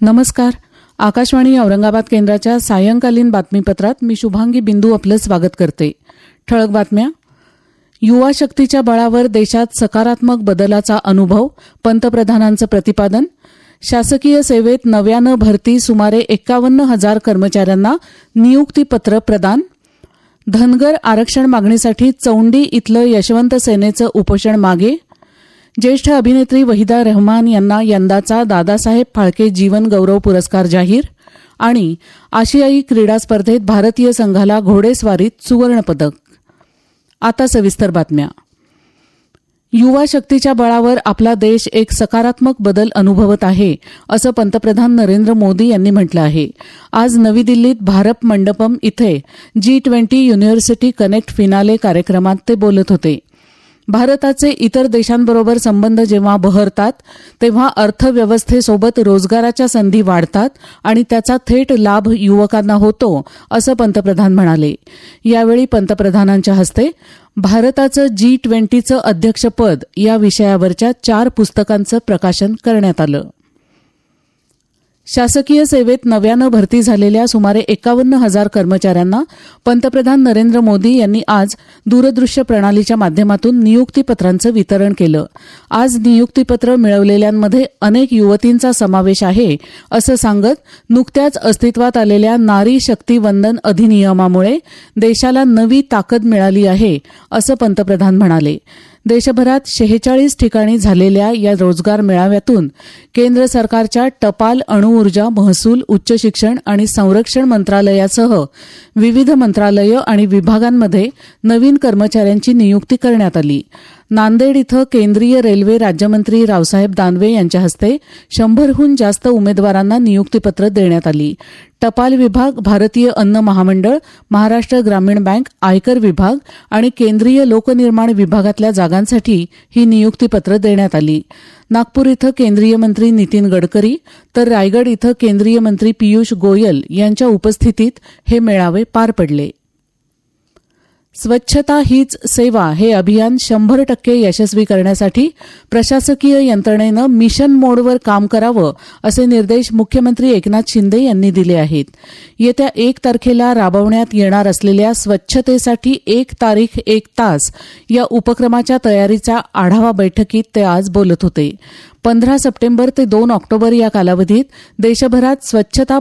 नमस्कार. आकाशवाणी औरंगाबाद केंद्राच्या सायंकालीन बातमीपत्रात मी शुभांगी बिंदू आपलं स्वागत करते. ठळक बातम्या. युवा शक्तीच्या बळावर देशात सकारात्मक बदलाचा अनुभव, पंतप्रधानांचं प्रतिपादन. शासकीय सेवेत नव्यानं भरती सुमारे 51,000 कर्मचाऱ्यांना नियुक्तीपत्र प्रदान. धनगर आरक्षण मागणीसाठी चौंडी इथलं यशवंत सेनेचं उपोषण मागे. ज्येष्ठ अभिनेत्री वहिदा रहमान यांना यंदाचा दादासाहेब फाळके जीवन गौरव पुरस्कार जाहीर. आणि आशियाई क्रीडा स्पर्धेत भारतीय संघाला घोडेस्वारीत सुवर्णपदक. आता सविस्तर बातम्या. युवा शक्तीच्या बळावर आपला देश एक सकारात्मक बदल अनुभवत आहे, असं पंतप्रधान नरेंद्र मोदी यांनी म्हटलं आहे. आज नवी दिल्लीत भारत मंडपम इथे G20 युनिव्हर्सिटी कनेक्ट फिनाले कार्यक्रमात ते बोलत होते. भारताचे इतर देशांबरोबर संबंध जेव्हा बहरतात तेव्हा अर्थव्यवस्थेसोबत रोजगाराच्या संधी वाढतात आणि त्याचा थेट लाभ युवकांना होतो, असं पंतप्रधान म्हणाले. यावेळी पंतप्रधानांच्या हस्ते भारताचं G20चं अध्यक्षपद या विषयावरच्या 4 पुस्तकांचं प्रकाशन करण्यात आलं. शासकीय सेवेत नव्यानं भरती झालेल्या सुमारे 51,000 कर्मचाऱ्यांना पंतप्रधान नरेंद्र मोदी यांनी आज दूरदृश्य प्रणालीच्या माध्यमातून नियुक्तीपत्रांचं वितरण केलं. आज नियुक्तीपत्र मिळवलेल्यांमध्ये अनेक युवतींचा समावेश आहे, असं सांगत नुकत्याच अस्तित्वात आलेल्या नारी शक्ती वंदन अधिनियमामुळे देशाला नवी ताकद मिळाली आहे, असं पंतप्रधान म्हणाले. देशभरात 46 ठिकाणी झालेल्या या रोजगार मेळाव्यातून केंद्र सरकारच्या टपाल, अणुऊर्जा, महसूल, उच्च शिक्षण आणि संरक्षण मंत्रालयासह विविध मंत्रालयं आणि विभागांमध्ये नवीन कर्मचाऱ्यांची नियुक्ती करण्यात आली. नांदेड इथं केंद्रीय रेल्वे राज्यमंत्री रावसाहेब दानवे यांच्या हस्ते 100हून जास्त उमेदवारांना नियुक्तीपत्र देण्यात आली. टपाल विभाग, भारतीय अन्न महामंडळ, महाराष्ट्र ग्रामीण बँक, आयकर विभाग आणि केंद्रीय लोकनिर्माण विभागातल्या जागांसाठी ही नियुक्तीपत्र देण्यात आली. नागपूर इथं केंद्रीय मंत्री नितीन गडकरी तर रायगड इथं केंद्रीय मंत्री पियुष गोयल यांच्या उपस्थितीत हे मेळावे पार पडले. स्वच्छता हीच सेवा हे अभियान 100% यशस्वी करण्यासाठी प्रशासकीय यंत्रणेनं मिशन मोडवर काम करावं, असे निर्देश मुख्यमंत्री एकनाथ शिंदे यांनी दिले आहेत. येत्या 1 तारखेला राबवण्यात येणार असलेल्या स्वच्छतेसाठी 1 तारीख 1 तास या उपक्रमाच्या तयारीच्या आढावा बैठकीत ते आज बोलत होते. 15 सप्टेंबर ते 2 ऑक्टोबर या कालावधीत देशभरात स्वच्छता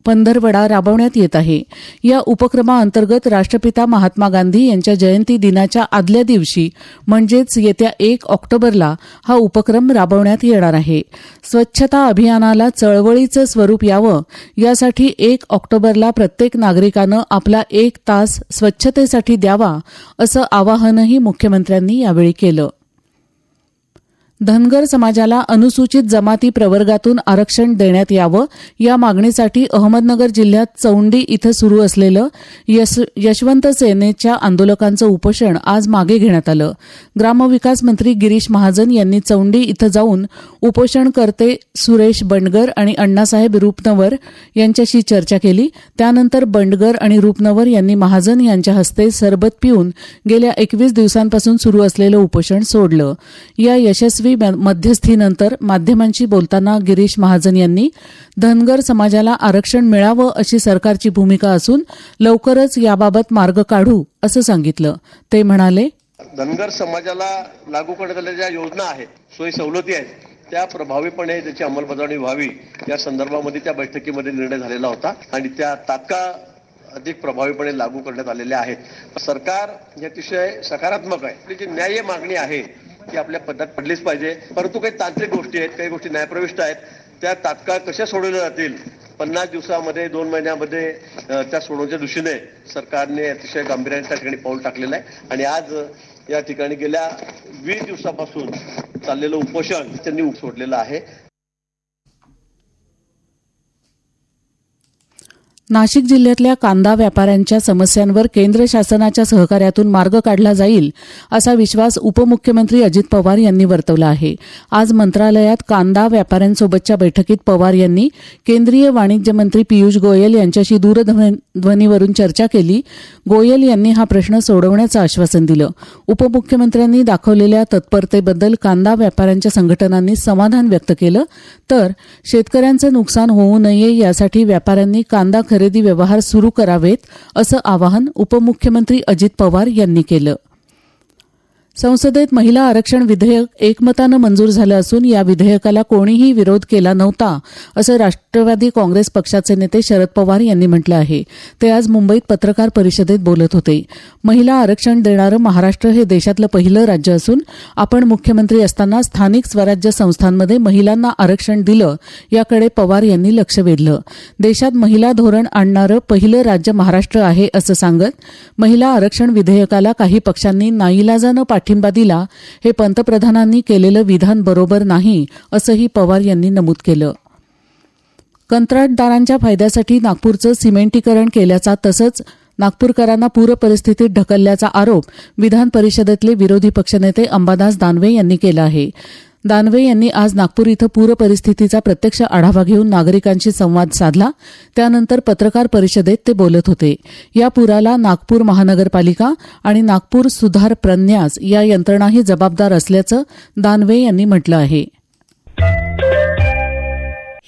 पंधरवडा राबवण्यात येत आहे. या उपक्रमाअंतर्गत राष्ट्रपिता महात्मा गांधी यांच्या जयंती दिनाच्या आदल्या दिवशी म्हणजेच येत्या 1 ऑक्टोबरला हा उपक्रम राबवण्यात येणार आहे. स्वच्छता अभियानाला चळवळीचं स्वरूप यावं यासाठी 1 ऑक्टोबरला प्रत्येक नागरिकानं आपला 1 तास स्वच्छतेसाठी द्यावा, असं आवाहनही मुख्यमंत्र्यांनी यावेळी केलं. धनगर समाजाला अनुसूचित जमाती प्रवर्गातून आरक्षण देण्यात यावं या मागणीसाठी अहमदनगर जिल्ह्यात चौंडी इथं सुरू असलेलं यशवंत सेनेच्या आंदोलकांचं उपोषण आज मागे घेण्यात आलं. ग्रामविकास मंत्री गिरीश महाजन यांनी चौंडी इथं जाऊन उपोषणकर्ते सुरेश बंडगर आणि अण्णासाहेब रूपनवर यांच्याशी चर्चा केली. त्यानंतर बंडगर आणि रूपनवर यांनी महाजन यांच्या हस्ते सरबत पिऊन गेल्या 21 दिवसांपासून सुरू असलेलं उपोषण सोडलं. या यशस्वी मध्यस्थीनंतर माध्यमांशी बोलताना गिरीश महाजन यांनी धनगर समाजाला आरक्षण मिळावं अशी सरकारची भूमिका असून लवकरच याबाबत मार्ग काढू, असं सांगितलं. ते म्हणाले, धनगर समाजाला लागू करण्यात आलेल्या ज्या योजना आहेत, सोयी सवलती आहेत, त्या प्रभावीपणे त्याची अंमलबजावणी व्हावी या संदर्भामध्ये त्या बैठकीमध्ये निर्णय झालेला होता आणि त्या तात्काळ अधिक प्रभावीपणे लागू करण्यात आलेल्या आहेत. सरकार हे अतिशय सकारात्मक आहे. आपली जी न्याय्य मागणी आहे ती आपल्या पद्धत पडलीच पाहिजे, परंतु काही तांत्रिक गोष्टी आहेत, काही गोष्टी न्यायप्रविष्ट आहेत, त्या तात्काळ कशा सोडवल्या जातील 50 दिवसामध्ये 2 महिन्यामध्ये त्या सोडवण्याच्या दृष्टीने सरकारने अतिशय गांभीर्याने त्या ठिकाणी पाऊल टाकलेलं आहे आणि आज या ठिकाणी गेल्या 20 दिवसापासून चाललेलं उपोषण त्यांनी सोडलेलं आहे. नाशिक जिल्ह्यातल्या कांदा व्यापाऱ्यांच्या समस्यांवर केंद्र शासनाच्या सहकार्यातून मार्ग काढला जाईल असा विश्वास उपमुख्यमंत्री अजित पवार यांनी वर्तवला आहे. आज मंत्रालयात कांदा व्यापाऱ्यांसोबतच्या बैठकीत पवार यांनी केंद्रीय वाणिज्य मंत्री पियुष गोयल यांच्याशी दूरध्वनीवरून चर्चा केली. गोयल यांनी हा प्रश्न सोडवण्याचं आश्वासन दिलं. उपमुख्यमंत्र्यांनी दाखवलेल्या तत्परतेबद्दल कांदा व्यापाऱ्यांच्या संघटनांनी समाधान व्यक्त केलं. तर शेतकऱ्यांचं नुकसान होऊ नये यासाठी व्यापाऱ्यांनी कांदा खरेदी व्यवहार सुरू करावेत असं आवाहन उपमुख्यमंत्री अजित पवार यांनी केलं. संसदेत महिला आरक्षण विधेयक एकमतानं मंजूर झालं असून या विधेयकाला कोणीही विरोध केला नव्हता असं राष्ट्रवादी काँग्रेस पक्षाचे नेते शरद पवार यांनी म्हटलं आहे. ते आज मुंबईत पत्रकार परिषदेत बोलत होते. महिला आरक्षण देणारं महाराष्ट्र हे देशातलं पहिलं राज्य असून आपण मुख्यमंत्री असताना स्थानिक स्वराज्य संस्थांमध्ये महिलांना आरक्षण दिलं याकडे पवार यांनी लक्ष वेधलं. देशात महिला धोरण आणणारं पहिलं राज्य महाराष्ट्र आहे असं सांगत महिला आरक्षण विधेयकाला काही पक्षांनी नाईलाजानं पाठिंबा दिला हे पंतप्रधानांनी केलेलं विधान बरोबर नाही असंही पवार यांनी नमूद केलं. कंत्राटदारांच्या फायद्यासाठी नागपूरचं सिमेंटीकरण केल्याचा तसंच नागपूरकरांना पूरपरिस्थितीत ढकलल्याचा आरोप विधान परिषदेतले विरोधी पक्षनेते अंबादास दानवे यांनी केला आहे. दानवे यांनी आज नागपूर इथं पूरपरिस्थितीचा प्रत्यक्ष आढावा घेऊन नागरिकांशी संवाद साधला. त्यानंतर पत्रकार परिषदेत ते बोलत होते. या पुराला नागपूर महानगरपालिका आणि नागपूर सुधार प्रन्यास या यंत्रणाही जबाबदार असल्याचं दानवे यांनी म्हटलं आहे.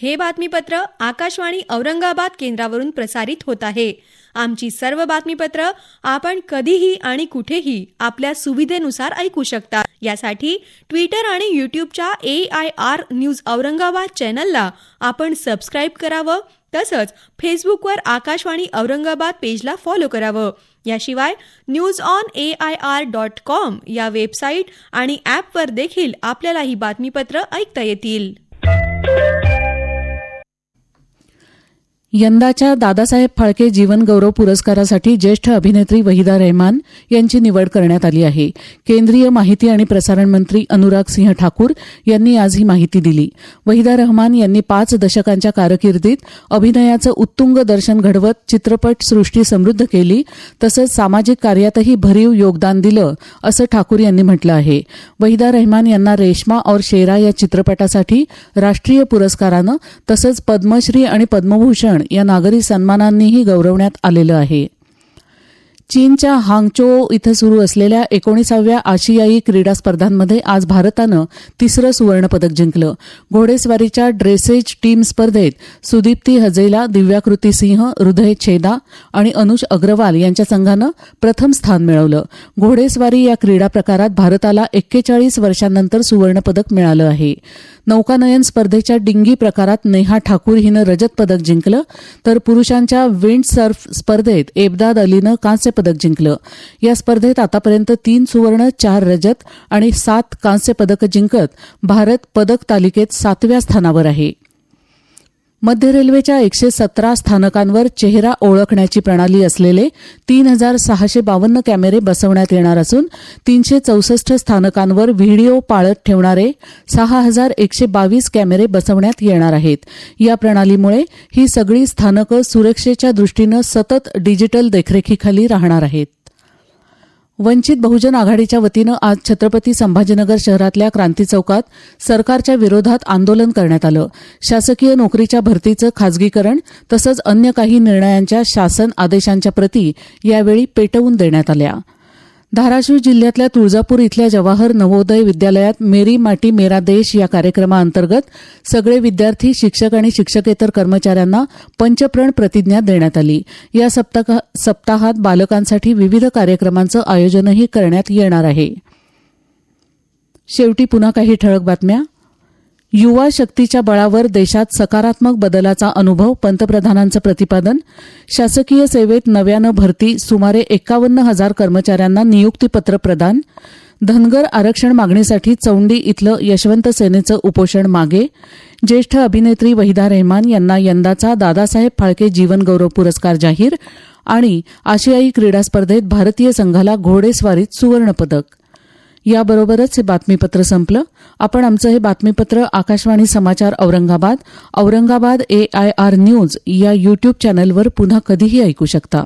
हे बातमीपत्र आकाशवाणी औरंगाबाद केंद्रावरून प्रसारित होत आहे. आमची सर्व बातमीपत्र आपण कधीही आणि कुठेही आपल्या सुविधेनुसार ऐकू शकता. यासाठी ट्विटर आणि यूट्यूबच्या AIR न्यूज औरंगाबाद चॅनलला आपण सबस्क्राईब करावं. तसंच फेसबुकवर आकाशवाणी औरंगाबाद पेजला फॉलो करावं. याशिवाय newsonair.com या वेबसाईट आणि ॲपवर देखील आपल्याला ही बातमीपत्र ऐकता येतील. यंदाच्या दादासाहेब फाळके जीवन गौरव पुरस्कारासाठी ज्येष्ठ अभिनेत्री वहिदा रहमान यांची निवड करण्यात आली आहे. केंद्रीय माहिती आणि प्रसारण मंत्री अनुराग सिंह ठाकूर यांनी आज ही माहिती दिली. वहिदा रहमान यांनी 5 दशकांच्या कारकिर्दीत अभिनयाचं उत्तुंग दर्शन घडवत चित्रपट सृष्टी समृद्ध केली. तसंच सामाजिक कार्यातही भरीव योगदान दिलं असं ठाकूर यांनी म्हटलं आहे. वहिदा रहमान यांना रेशमा और शेरा या चित्रपटासाठी राष्ट्रीय पुरस्कारानं तसंच पद्मश्री आणि पद्मभूषण या नागरी सन्मानांनीही गौरवण्यात आलेलं आहे. चीनच्या हांगचो इथं सुरू असलेल्या 19व्या आशियाई क्रीडा स्पर्धांमध्ये आज भारतानं 3रं सुवर्णपदक जिंकलं. घोडेस्वारीच्या ड्रेसेज टीम स्पर्धेत सुदीप्ती हजेला, दिव्याकृती सिंह, हृदय छेदा आणि अनुज अग्रवाल यांच्या संघानं प्रथम स्थान मिळवलं. घोडेस्वारी या क्रीडा प्रकारात भारताला 41 वर्षांनंतर सुवर्णपदक मिळालं आहे. नौकानयन स्पर्धेच्या डिंगी प्रकारात नेहा ठाकूर हिनं रजत पदक जिंकलं. तर पुरुषांच्या विंडसर्फ स्पर्धेत एबदाद अलीनं कांस्य पदक जिंकलं. या स्पर्धेत आतापर्यंत 3 सुवर्ण, 4 रजत आणि 7 कांस्य पदकं जिंकत भारत पदक तालिकेत 7व्या स्थानावर आहे. मध्य रेल्वेच्या 117 स्थानकांवर चेहरा ओळखण्याची प्रणाली असलेले 3652 कॅमेरे बसवण्यात येणार असून 364 स्थानकांवर व्हिडिओ पाळत ठेवणारे 6122 कॅमेरे बसवण्यात येणार आहेत. या प्रणालीमुळे ही सगळी स्थानकं सुरक्षेच्या दृष्टीनं सतत डिजिटल देखरेखीखाली राहणार आहेत. वंचित बहुजन आघाडीच्या वतीनं आज छत्रपती संभाजीनगर शहरातल्या क्रांती चौकात सरकारच्या विरोधात आंदोलन करण्यात आलं. शासकीय नोकरीच्या भरतीचं खाजगीकरण तसंच अन्य काही निर्णयांच्या शासन आदेशांच्या प्रती यावेळी पेटवून देण्यात आल्या. धाराशिव जिल्ह्यातल्या तुळजापूर इथल्या जवाहर नवोदय विद्यालयात मेरी माटी मेरा देश या कार्यक्रमाअंतर्गत सगळे विद्यार्थी, शिक्षक आणि शिक्षकेतर कर्मचाऱ्यांना पंचप्रण प्रतिज्ञा देण्यात आली. या सप्ताहात बालकांसाठी विविध कार्यक्रमांचं आयोजनही करण्यात येणार आहे. शेवटी पुन्हा काही ठळक बातम्या. युवा शक्तीच्या बळावर देशात सकारात्मक बदलाचा अनुभव, पंतप्रधानांचं प्रतिपादन. शासकीय सेवेत नव्यानं भरती, सुमारे 51,000 कर्मचाऱ्यांना नियुक्तीपत्र प्रदान. धनगर आरक्षण मागणीसाठी चौंडी इथलं यशवंत सेनेचं उपोषण मागे. ज्येष्ठ अभिनेत्री वहिदा रहमान यांना यंदाचा दादासाहेब फाळके जीवन गौरव पुरस्कार जाहीर. आणि आशियाई क्रीडा स्पर्धेत भारतीय संघाला घोडेस्वारीत सुवर्णपदक. याबरोबरच हे बातमीपत्र संपलं. आपण आमचं हे बातमीपत्र आकाशवाणी समाचार औरंगाबाद AIR न्यूज या यूट्यूब चॅनलवर पुन्हा कधीही ऐकू शकता.